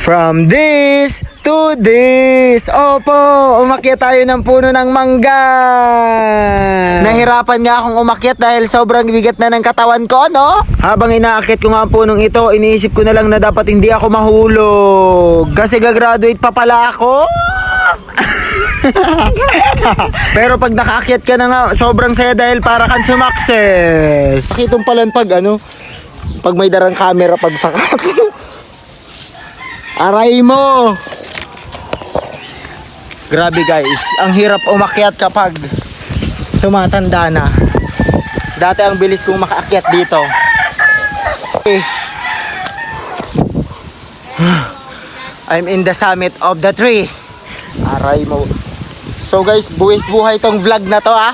From this to this. Opo, umakyat tayo ng puno ng mangga. Nahirapan nga akong umakyat dahil sobrang bigat na ng katawan ko, no? Habang inaakyat ko nga ang punong ito, iniisip ko na lang na dapat hindi ako mahulog. Kasi gagraduate pa pala ako. Pero pag nakaakyat ka na nga, sobrang saya dahil para kang sumakses. Itong palan pag pag may darang camera pag sakat. Aray mo! Grabe guys, ang hirap umakyat kapag tumatanda na. Dati ang bilis kong makaakyat dito. I'm in the summit of the tree. Aray mo. So guys, buwis buhay tong vlog na to ha.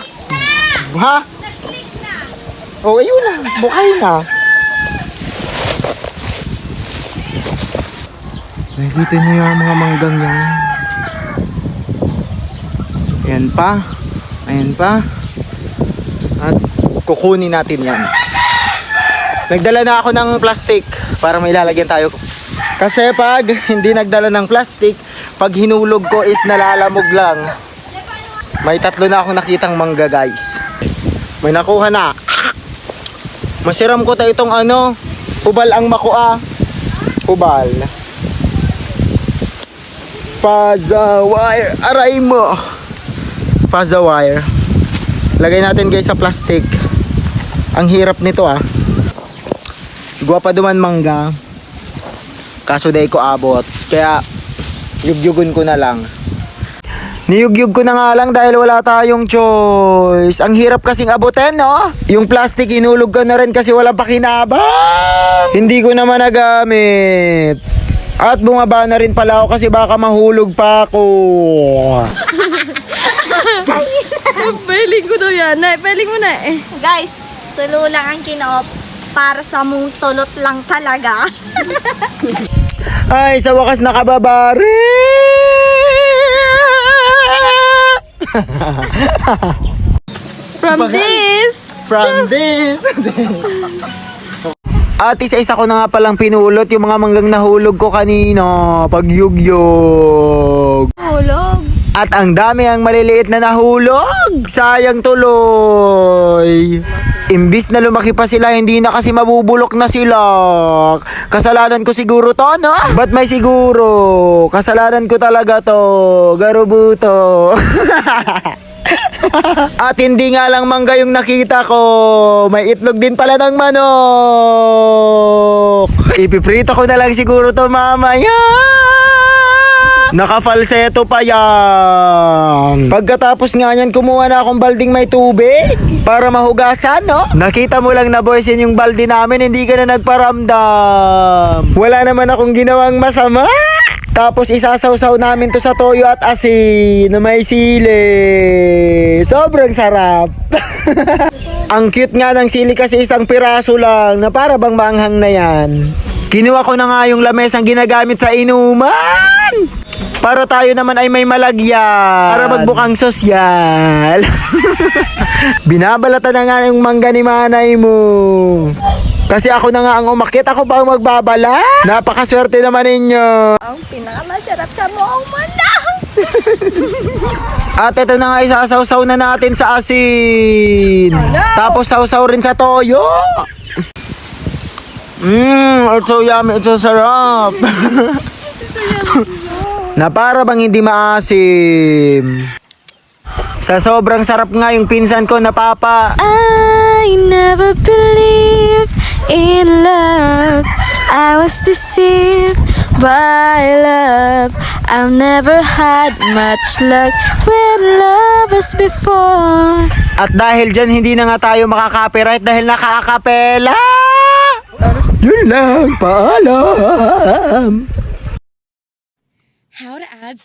Oh, ayun na, buhay na. Nakikita niyo yung mga manggang yan. Ayan pa. Ayan pa. At kukunin natin yan. Nagdala na ako ng plastic para may lalagyan tayo. Kasi pag hindi nagdala ng plastic, pag hinulog ko is nalalamog lang. May 3 na akong nakitang mangga guys. May nakuha na. Masiram ko tayo itong ubal ang makua. Ubal. Faza wire. Aray mo. Faza wire. Lagay natin guys sa plastic. Ang hirap nito Guwapa duman mangga. Kaso day ko abot. Kaya yugyugun ko na lang. Niyugyug ko na nga lang dahil wala tayong choice. Ang hirap kasing abutin, no? Yung plastic inulog ko na rin kasi walang pakinabang. Hindi ko naman nagamit. At bumaba na rin pala ako kasi baka mahulog pa ako. Peling ko daw yan. Peling mo na eh. Guys, tulo lang ang kinop para sa mong tulot lang talaga. Ay, sa wakas nakababa rin. From this. At isa-isa ko na nga palang pinulot yung mga manggang nahulog ko kanina. Pagyugyog. Hulog. At ang dami ang maliliit na nahulog. Sayang tuloy. Imbis na lumaki pa sila, hindi na kasi mabubulok na sila. Kasalanan ko siguro to, no? Ba't may siguro? Kasalanan ko talaga to. Garubuto. At hindi nga lang mangga yung nakita ko. May itlog din pala ng manok. Ipiprito ko na lang siguro to mamaya. Nakafalseto pa yan. Pagkatapos nga yan, kumuha na akong balding may tubig para mahugasan, no? Nakita mo lang na boys, yung balde namin, hindi ka na nagparamdam. Wala naman akong ginawang masama. Tapos isasawsaw namin to sa toyo at asin na may sili. Sobrang sarap. Ang cute nga ng sili kasi isang piraso lang na para bang maanghang na yan. Kinuha ko na nga yung lamesang ginagamit sa inuman. Para tayo naman ay may malagyan. Para magbukang sosyal. Binabalatan na nga yung mangga ni manay mo. Kasi ako na nga ang umakyat, ako pa ang magbabala. Napakaswerte naman ninyo. Ang pinakamasarap sa buong mundo. At ito na nga, isasawsaw na natin sa asin. Tapos sawsaw rin sa toyo. It's so yummy, it's so sarap. Na para bang hindi maasim. Sa sobrang sarap nga yung pinsan ko na papa. I never believed in love. I was deceived by love. I've never had much luck with lovers before. At dahil dyan, hindi na nga tayo makaka-copyright dahil naka-acapella. Yun lang, paalam. How to add